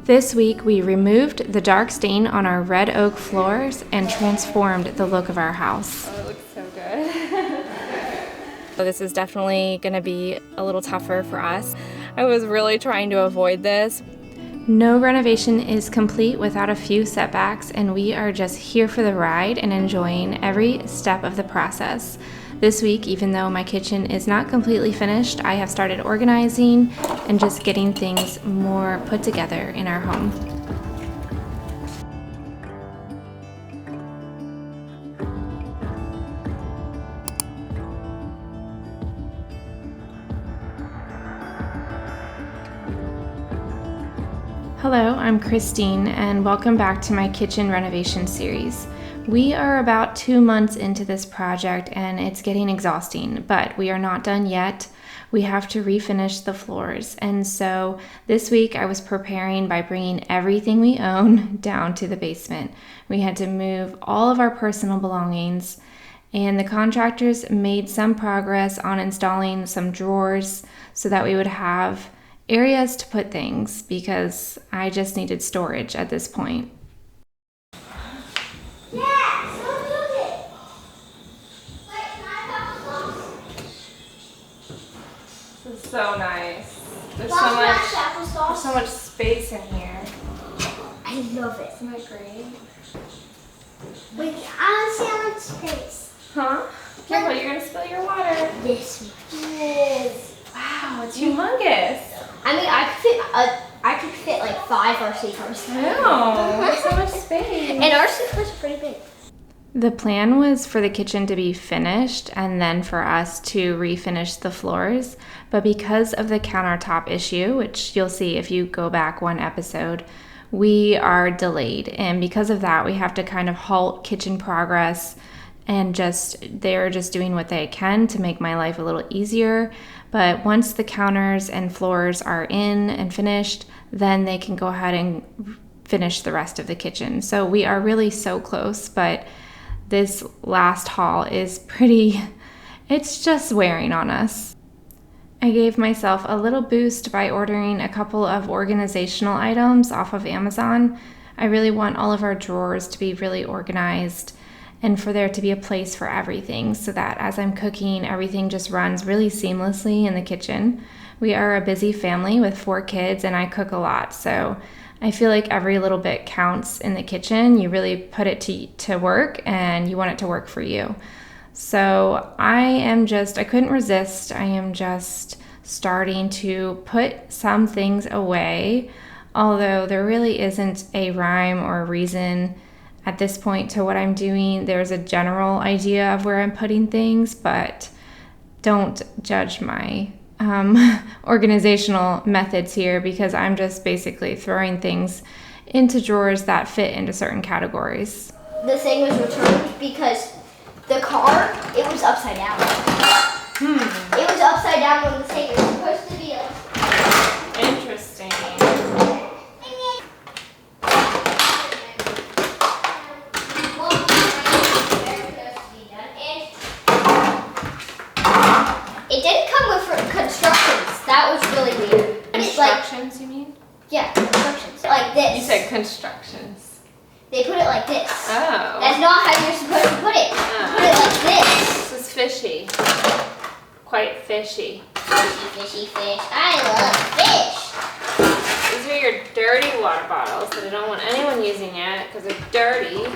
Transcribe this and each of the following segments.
This week, we removed the dark stain on our red oak floors and transformed the look of our house. Oh, it looks so good. So this is definitely gonna be a little tougher for us. I was really trying to avoid this. No renovation is complete without a few setbacks, and we are just here for the ride and enjoying every step of the process. This week, even though my kitchen is not completely finished, I have started organizing and just getting things more put together in our home. Hello, I'm Christine, and welcome back to my kitchen renovation series. We are about 2 months into this project and it's getting exhausting, but we are not done yet. We have to refinish the floors, and so this week I was preparing by bringing everything we own down to the basement. We had to move all of our personal belongings, and the contractors made some progress on installing some drawers so that we would have areas to put things, because I just needed storage at this point. This is so nice. There's so much space in here. I love it. Isn't that great? Wait, I don't see how much space. Huh? Careful, you're gonna spill your water. This much. Yes. Wow, it's humongous. I mean, I could fit like 5 RC cars. Wow, there's so much space. And RC cars are pretty big. The plan was for the kitchen to be finished and then for us to refinish the floors, but because of the countertop issue, which you'll see if you go back one episode, we are delayed, and because of that we have to kind of halt kitchen progress, and they're just doing what they can to make my life a little easier. But once the counters and floors are in and finished, then they can go ahead and finish the rest of the kitchen. So we are really so close, but this last haul is it's just wearing on us. I gave myself a little boost by ordering a couple of organizational items off of Amazon. I really want all of our drawers to be really organized and for there to be a place for everything, so that as I'm cooking, everything just runs really seamlessly in the kitchen. We are a busy family with 4 kids, and I cook a lot, so I feel like every little bit counts in the kitchen. You really put it to work, and you want it to work for you. So I couldn't resist. I am just starting to put some things away, although there really isn't a rhyme or a reason at this point to what I'm doing. There's a general idea of where I'm putting things, but don't judge my organizational methods here, because I'm just basically throwing things into drawers that fit into certain categories. The thing was returned because the car, it was upside down. It was upside down when the thing was supposed to be Interesting. It didn't come with constructions. That was really weird. Instructions, you mean? Yeah, constructions. Like this. You said constructions. They put it like this. Oh. That's not how you're supposed to put it. Put it like this. This is fishy. Quite fishy. Fishy, fishy, fish. I love fish. These are your dirty water bottles that I don't want anyone using yet because they're dirty.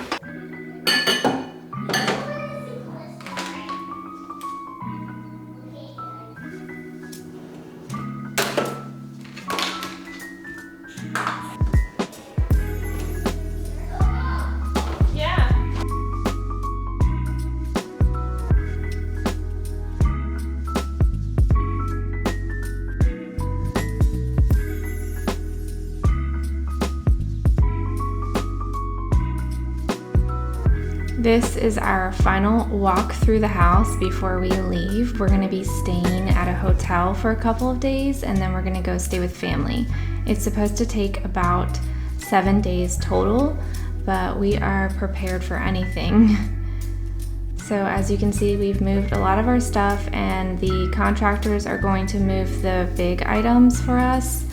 This is our final walk through the house before we leave. We're going to be staying at a hotel for a couple of days, and then we're going to go stay with family. It's supposed to take about 7 days total, but we are prepared for anything. So as you can see, we've moved a lot of our stuff, and the contractors are going to move the big items for us,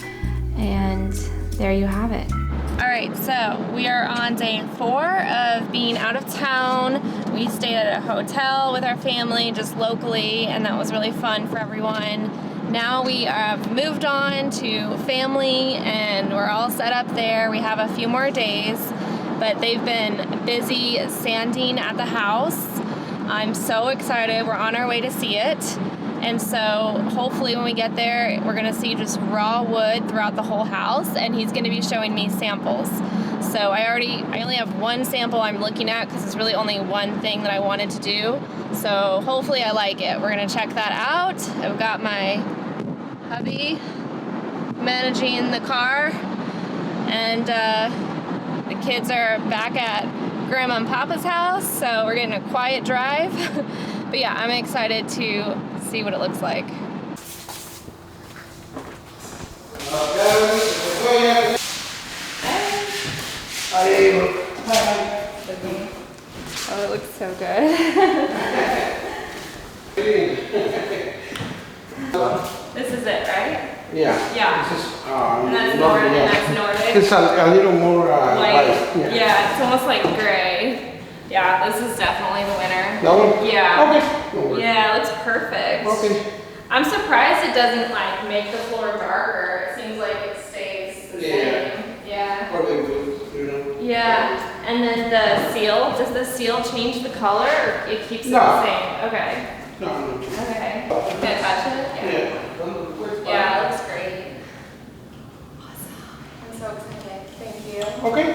and there you have it. All right, so we are on day 4 of being out of town. We stayed at a hotel with our family just locally, and that was really fun for everyone. Now we have moved on to family, and we're all set up there. We have a few more days, but they've been busy sanding at the house. I'm so excited. We're on our way to see it. And so hopefully when we get there, we're gonna see just raw wood throughout the whole house, and he's gonna be showing me samples. So I only have one sample I'm looking at because it's really only one thing that I wanted to do. So hopefully I like it. We're gonna check that out. I've got my hubby managing the car, and the kids are back at Grandma and Papa's house, so we're getting a quiet drive. But yeah, I'm excited to see what it looks like. Oh, it looks so good. This is it, right? Yeah. Yeah. This is, And that's Nordic, and that's Nordic. It's a little more White. white. Yeah, it's almost like gray. Yeah, this is definitely the winner. That one? Yeah. Okay. No worries. Yeah, it looks perfect. Okay. I'm surprised it doesn't like make the floor darker. It seems like it stays the same. Yeah. Probably good, you know. Yeah. And then the seal, does the seal change the color, or it keeps it No. the same? Okay. No. Okay. Can I touch it? Yeah. Yeah, it looks great. Awesome. I'm so excited. Thank you. Okay.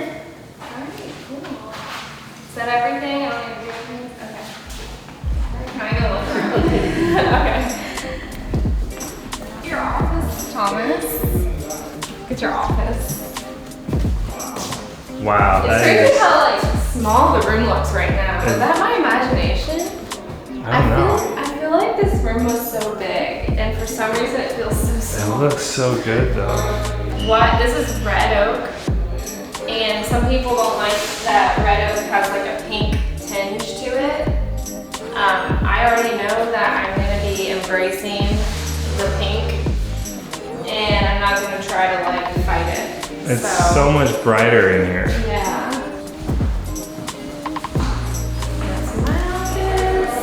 Alright, cool. Is that everything? I don't need to do anything? Okay. Can I go look around? Okay. Your office, Thomas. Look at your office. Wow, It's that crazy is. how like small the room looks right now. Is that my imagination? I don't know. I feel like this room was so big, and for some reason it feels so It small. looks so good though. What? This is red oak, and some people don't like that red oak has like a pink tinge to it. I already know that I'm gonna be embracing the pink, and I'm not gonna try to like fight it. It's so much brighter in here. Yeah. That's my office.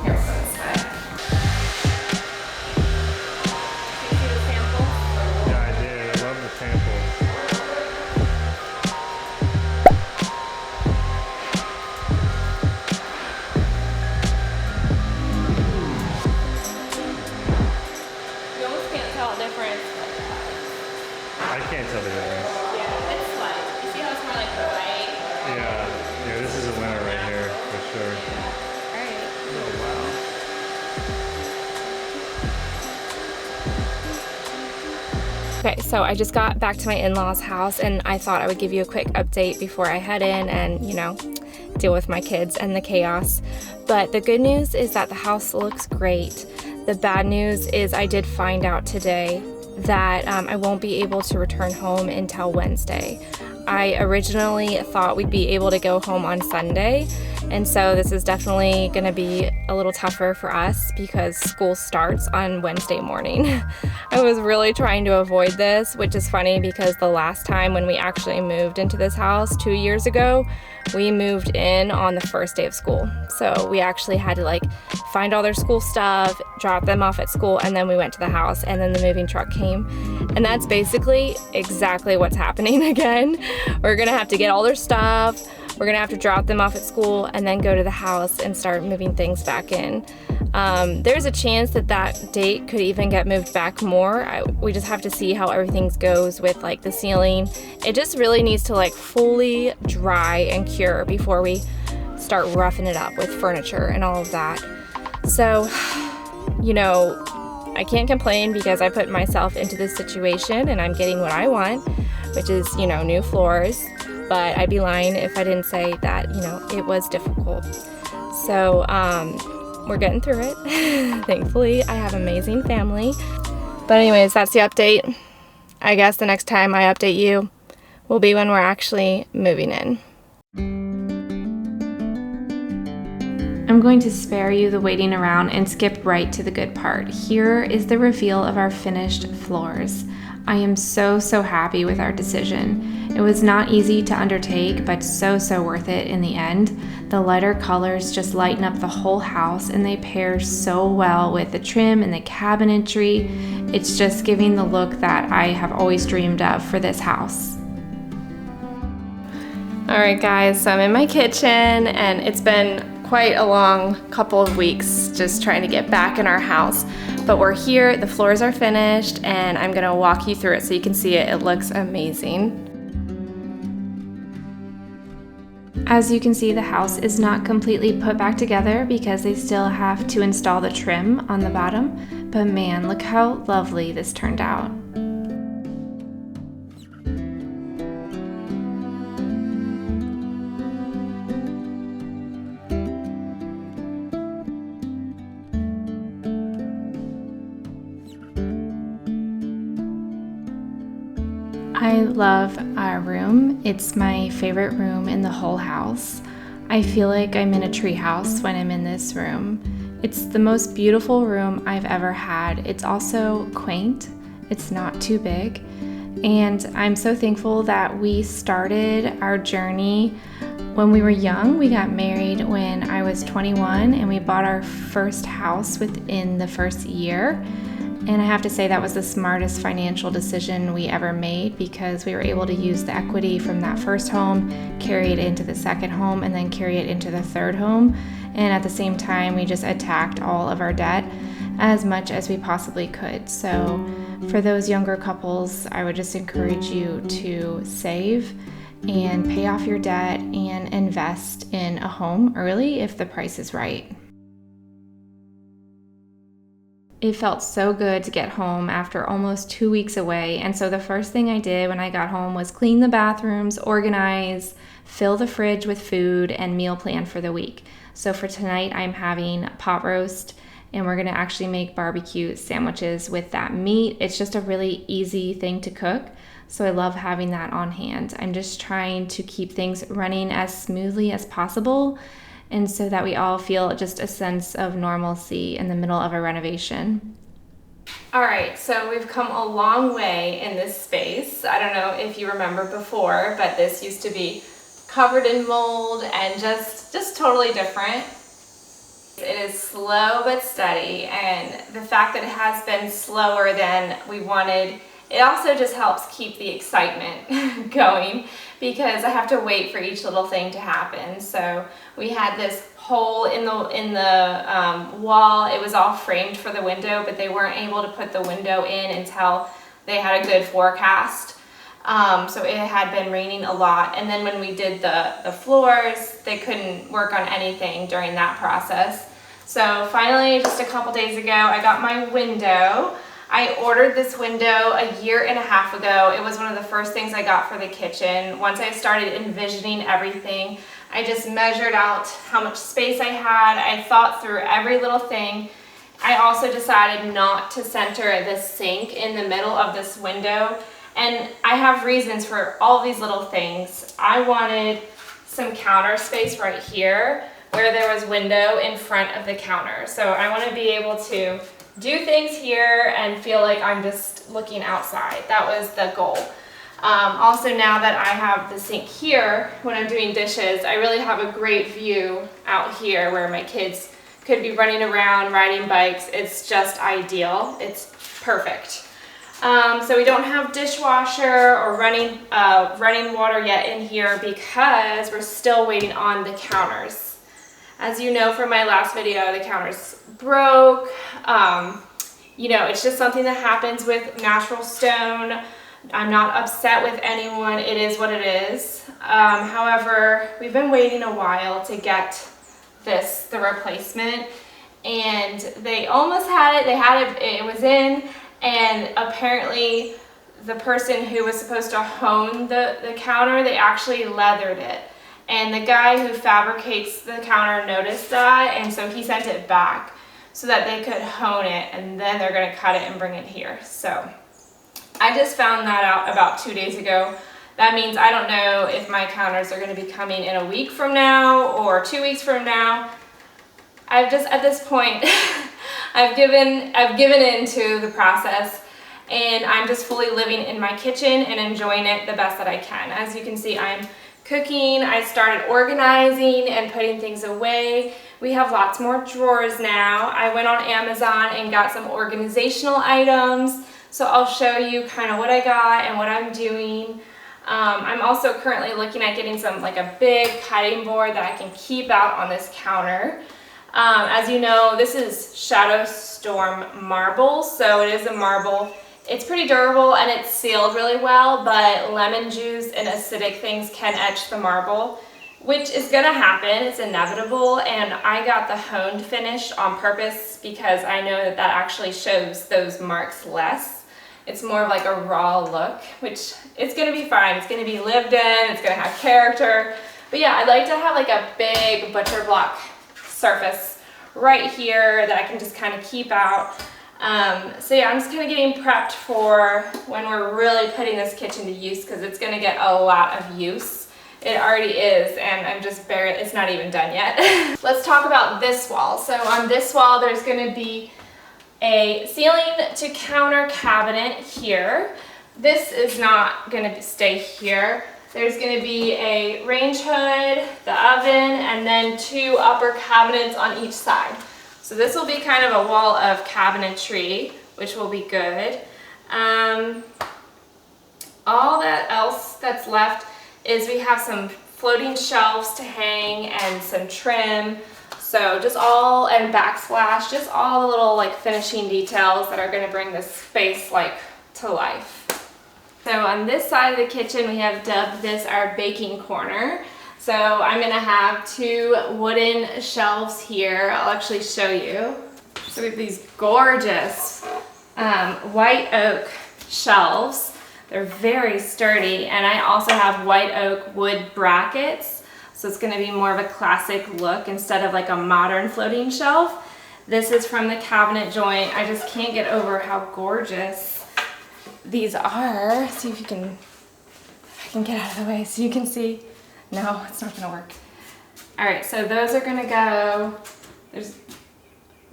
Here, we'll go this way. Did you see the sample? Yeah, I did. I love the sample. You almost can't tell a difference. I can't tell the difference. Yeah, it's like, you see how it's more like white? Yeah, this is a winner right here for sure. Alright. Oh wow. Okay, so I just got back to my in-laws' house, and I thought I would give you a quick update before I head in and, you know, deal with my kids and the chaos. But the good news is that the house looks great. The bad news is I did find out today that I won't be able to return home until Wednesday. I originally thought we'd be able to go home on Sunday, and so this is definitely going to be a little tougher for us because school starts on Wednesday morning. I was really trying to avoid this, which is funny because the last time when we actually moved into this house 2 years ago, we moved in on the first day of school. So we actually had to like find all their school stuff, drop them off at school, and then we went to the house, and then the moving truck came. And that's basically exactly what's happening again. We're gonna have to get all their stuff, we're gonna have to drop them off at school, and then go to the house and start moving things back in. There's a chance that that date could even get moved back more. We just have to see how everything goes with like the ceiling. It just really needs to like fully dry and cure before we start roughing it up with furniture and all of that. So, you know, I can't complain because I put myself into this situation and I'm getting what I want, which is, you know, new floors. But I'd be lying if I didn't say that, you know, it was difficult. So, we're getting through it. Thankfully, I have amazing family. But anyways, that's the update. I guess the next time I update you will be when we're actually moving in. I'm going to spare you the waiting around and skip right to the good part. Here is the reveal of our finished floors. I am so happy with our decision. It was not easy to undertake, but so worth it in the end. The lighter colors just lighten up the whole house and they pair so well with the trim and the cabinetry. It's just giving the look that I have always dreamed of for this house. All right guys, so I'm in my kitchen and it's been quite a long couple of weeks just trying to get back in our house. But we're here, the floors are finished, and I'm gonna walk you through it so you can see it. It looks amazing. As you can see, the house is not completely put back together because they still have to install the trim on the bottom. But man, look how lovely this turned out. I love our room. It's my favorite room in the whole house. I feel like I'm in a tree house when I'm in this room. It's the most beautiful room I've ever had. It's also quaint. It's not too big. And I'm so thankful that we started our journey when we were young. We got married when I was 21 and we bought our first house within the first year. And I have to say that was the smartest financial decision we ever made because we were able to use the equity from that first home, carry it into the second home, and then carry it into the third home. And at the same time, we just attacked all of our debt as much as we possibly could. So for those younger couples, I would just encourage you to save and pay off your debt and invest in a home early if the price is right. It felt so good to get home after almost 2 weeks away, and so the first thing I did when I got home was clean the bathrooms, organize, fill the fridge with food, and meal plan for the week. So for tonight, I'm having pot roast, and we're gonna actually make barbecue sandwiches with that meat. It's just a really easy thing to cook, so I love having that on hand. I'm just trying to keep things running as smoothly as possible, and so that we all feel just a sense of normalcy in the middle of a renovation. All right, so we've come a long way in this space. I don't know if you remember before, but this used to be covered in mold and just totally different. It is slow but steady, and the fact that it has been slower than we wanted, it also just helps keep the excitement going because I have to wait for each little thing to happen. So we had this hole in the wall. It was all framed for the window, but they weren't able to put the window in until they had a good forecast. So it had been raining a lot. And then when we did the floors, they couldn't work on anything during that process. So finally, just a couple days ago, I got my window. I ordered this window a 1.5 years ago. It was one of the first things I got for the kitchen. Once I started envisioning everything, I just measured out how much space I had. I thought through every little thing. I also decided not to center the sink in the middle of this window. And I have reasons for all these little things. I wanted some counter space right here where there was window in front of the counter. So I want to be able to do things here and feel like I'm just looking outside. That was the goal. Also, now that I have the sink here, when I'm doing dishes, I really have a great view out here where my kids could be running around, riding bikes. It's just ideal. It's perfect. So we don't have dishwasher or running water yet in here because we're still waiting on the counters. As you know from my last video, the counters broke. You know, it's just something that happens with natural stone. I'm not upset with anyone. It is what it is. However, we've been waiting a while to get the replacement, and they almost had it. They had it, it was in, and apparently the person who was supposed to hone the counter, they actually leathered it. And the guy who fabricates the counter noticed that, and so he sent it back so that they could hone it, and then they're gonna cut it and bring it here. So I just found that out about 2 days ago. That means I don't know if my counters are gonna be coming in a week from now or 2 weeks from now. I've just, at this point, I've given in to the process, and I'm just fully living in my kitchen and enjoying it the best that I can. As you can see, I'm cooking. I started organizing and putting things away. We have lots more drawers now. I went on Amazon and got some organizational items. So I'll show you kind of what I got and what I'm doing. I'm also currently looking at getting like a big cutting board that I can keep out on this counter. As you know, this is Shadow Storm marble, so it is a marble. It's pretty durable and it's sealed really well, but lemon juice and acidic things can etch the marble, which is gonna happen, it's inevitable, and I got the honed finish on purpose because I know that actually shows those marks less. It's more of like a raw look, which it's gonna be fine. It's gonna be lived in, it's gonna have character. But yeah, I'd like to have like a big butcher block surface right here that I can just kind of keep out. So yeah, I'm just kind of getting prepped for when we're really putting this kitchen to use, because it's gonna get a lot of use. It already is, and I'm just barely, it's not even done yet. Let's talk about this wall. So on this wall, there's gonna be a ceiling to counter cabinet here. This is not gonna stay here. There's gonna be a range hood, the oven, and then 2 upper cabinets on each side. So this will be kind of a wall of cabinetry, which will be good. All that else that's left is we have some floating shelves to hang and some trim. So just all, and backsplash, just all the little like finishing details that are gonna bring this space like to life. So on this side of the kitchen, we have dubbed this our baking corner. So I'm gonna have 2 wooden shelves here. I'll actually show you. So we have these gorgeous white oak shelves. They're very sturdy, and I also have white oak wood brackets. So it's gonna be more of a classic look instead of like a modern floating shelf. This is from the cabinet joint. I just can't get over how gorgeous these are. See if you can, if I can get out of the way so you can see. No, it's not gonna work. All right, so those are gonna go, there's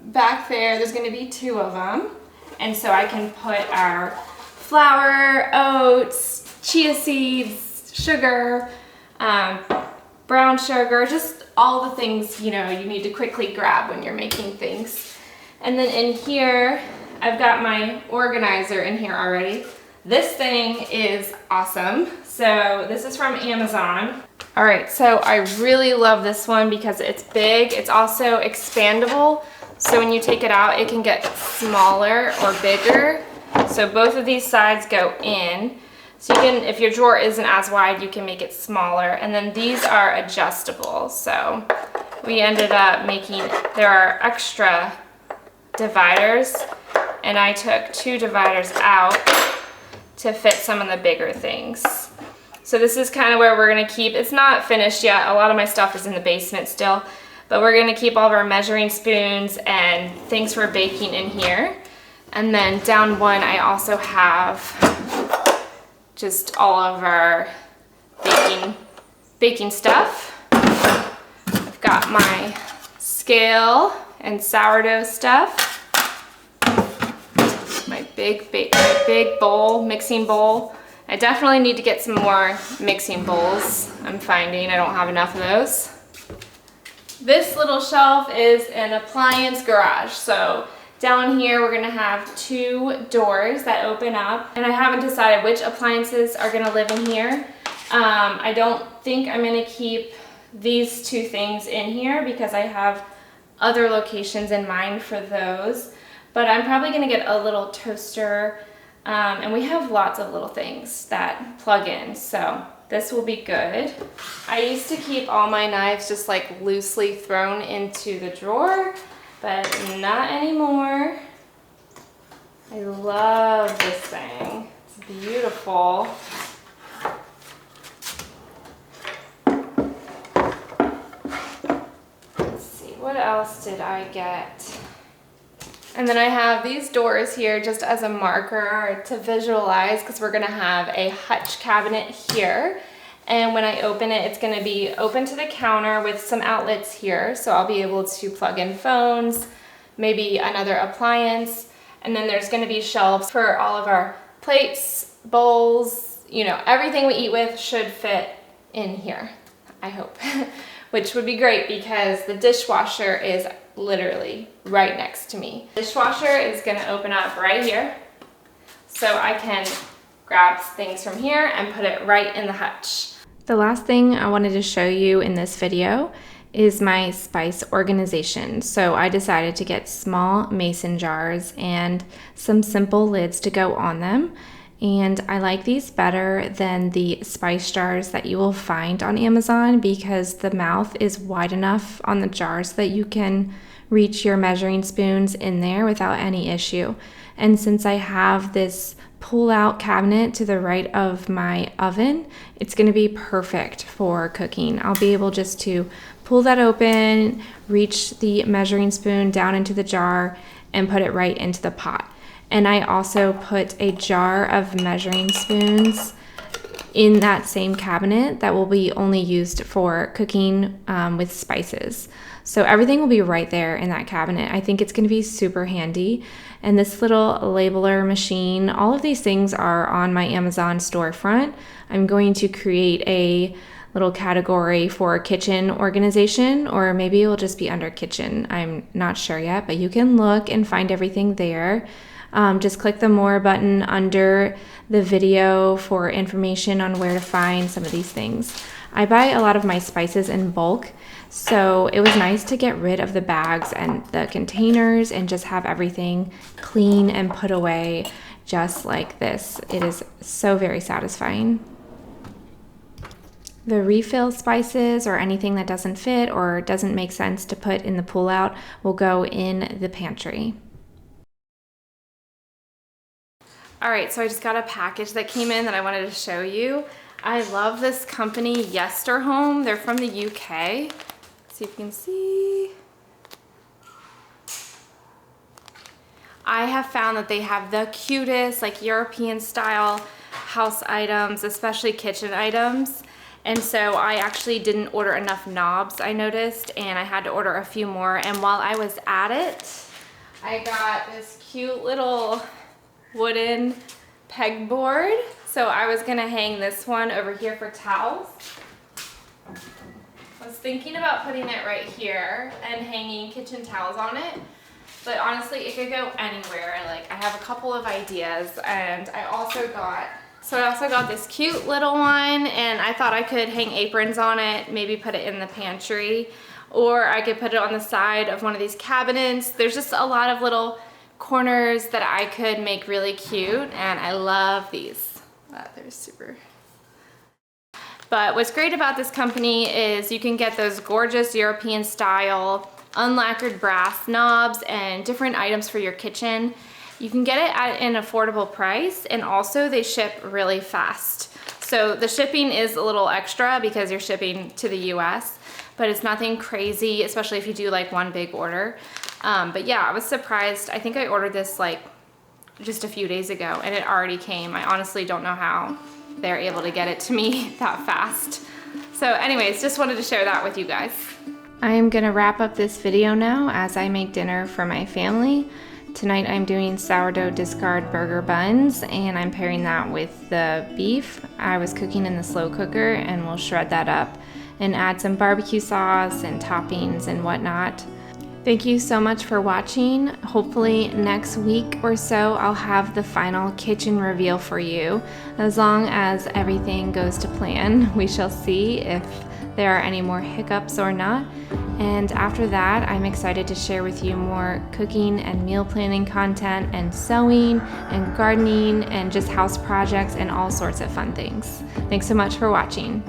back there's gonna be 2 of them. And so I can put our flour, oats, chia seeds, sugar, brown sugar, just all the things, you know, you need to quickly grab when you're making things. And then in here, I've got my organizer in here already. This thing is awesome. So this is from Amazon. All right, so I really love this one because it's big. It's also expandable. So when you take it out, it can get smaller or bigger. So both of these sides go in. So you can, if your drawer isn't as wide, you can make it smaller. And then these are adjustable. So we ended up making, there are extra dividers, and I took 2 dividers out to fit some of the bigger things. So this is kind of where we're gonna keep, it's not finished yet. A lot of my stuff is in the basement still, but we're gonna keep all of our measuring spoons and things for baking in here. And then down one, I also have just all of our baking stuff. I've got my scale and sourdough stuff. My big bowl, mixing bowl. I definitely need to get some more mixing bowls. I'm finding I don't have enough of those. This little shelf is an appliance garage. So down here we're gonna have 2 doors that open up, and I haven't decided which appliances are gonna live in here. I don't think I'm gonna keep these 2 things in here because I have other locations in mind for those. But I'm probably gonna get a little toaster, and we have lots of little things that plug in, so this will be good. I used to keep all my knives just like loosely thrown into the drawer, but not anymore. I love this thing. It's beautiful. Let's see, what else did I get? And then I have these doors here just as a marker to visualize, because we're gonna have a hutch cabinet here. And when I open it, it's gonna be open to the counter with some outlets here. So I'll be able to plug in phones, maybe another appliance. And then there's gonna be shelves for all of our plates, bowls, you know, everything we eat with should fit in here, I hope. Which would be great because the dishwasher is literally right next to me. Dishwasher is gonna open up right here. So I can grab things from here and put it right in the hutch. The last thing I wanted to show you in this video is my spice organization. So I decided to get small mason jars and some simple lids to go on them. And I like these better than the spice jars that you will find on Amazon because the mouth is wide enough on the jars that you can reach your measuring spoons in there without any issue. And since I have this pull-out cabinet to the right of my oven, it's gonna be perfect for cooking. I'll be able just to pull that open, reach the measuring spoon down into the jar, and put it right into the pot. And I also put a jar of measuring spoons in that same cabinet that will be only used for cooking with spices. So everything will be right there in that cabinet. I think it's going to be super handy. And this little labeler machine, all of these things are on my Amazon storefront. I'm going to create a little category for kitchen organization, or maybe it will just be under kitchen. I'm not sure yet, but you can look and find everything there. Just click the more button under the video for information on where to find some of these things. I buy a lot of my spices in bulk, so it was nice to get rid of the bags and the containers and just have everything clean and put away just like this. It is so very satisfying. The refill spices or anything that doesn't fit or doesn't make sense to put in the pull-out will go in the pantry. All right, so I just got a package that came in that I wanted to show you. I love this company, Yesterhome. They're from the UK. Let's see if you can see. I have found that they have the cutest, like European style house items, especially kitchen items. And so I actually didn't order enough knobs, I noticed, and I had to order a few more. And while I was at it, I got this cute little wooden pegboard. So I was gonna hang this one over here for towels. I was thinking about putting it right here and hanging kitchen towels on it, but honestly it could go anywhere. Like, I have a couple of ideas, and I also got this cute little one, and I thought I could hang aprons on it, maybe put it in the pantry, or I could put it on the side of one of these cabinets. There's just a lot of little corners that I could make really cute, and I love these. They're super. But what's great about this company is you can get those gorgeous European style unlacquered brass knobs and different items for your kitchen. You can get it at an affordable price, and also they ship really fast. So the shipping is a little extra because you're shipping to the US, but it's nothing crazy, especially if you do like one big order. But yeah, I was surprised. I think I ordered this like just a few days ago and it already came. I honestly don't know how they're able to get it to me that fast. So anyways, just wanted to share that with you guys. I am gonna wrap up this video now as I make dinner for my family. Tonight I'm doing sourdough discard burger buns, and I'm pairing that with the beef I was cooking in the slow cooker, and we'll shred that up and add some barbecue sauce and toppings and whatnot. Thank you so much for watching. Hopefully next week or so I'll have the final kitchen reveal for you. As long as everything goes to plan, we shall see if there are any more hiccups or not. And after that, I'm excited to share with you more cooking and meal planning content and sewing and gardening and just house projects and all sorts of fun things. Thanks so much for watching.